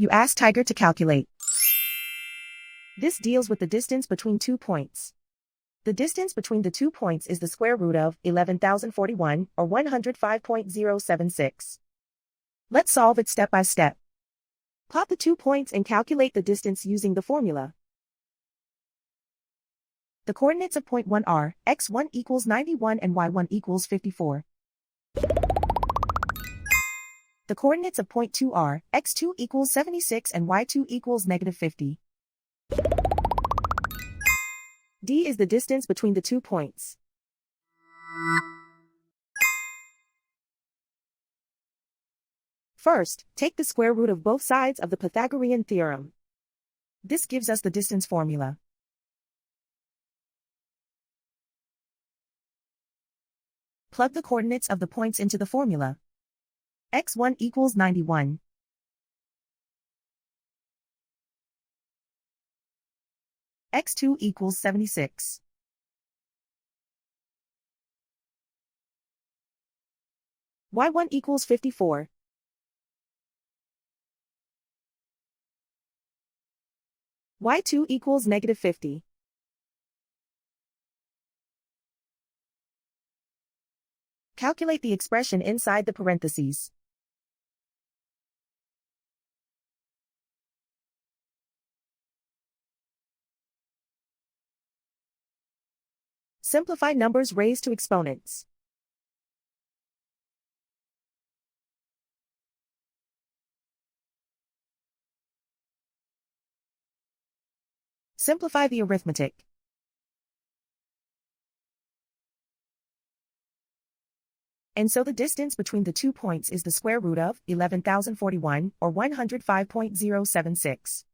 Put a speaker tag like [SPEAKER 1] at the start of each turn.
[SPEAKER 1] You ask Tiger to calculate. This deals with the distance between 2 points. The distance between the 2 points is the square root of 11,041, or 105.076. Let's solve it step by step. Plot the 2 points and calculate the distance using the formula. The coordinates of point 1 are x1 equals 91 and y1 equals 54. The coordinates of point 2 are x2 equals 76 and y2 equals -50. D is the distance between the 2 points. First, take the square root of both sides of the Pythagorean theorem. This gives us the distance formula. Plug the coordinates of the points into the formula. x1 equals 91. x2 equals 76. y1 equals 54. y2 equals -50. Calculate the expression inside the parentheses. Simplify numbers raised to exponents. Simplify the arithmetic. And so the distance between the 2 points is the square root of 11,041, or 105.076.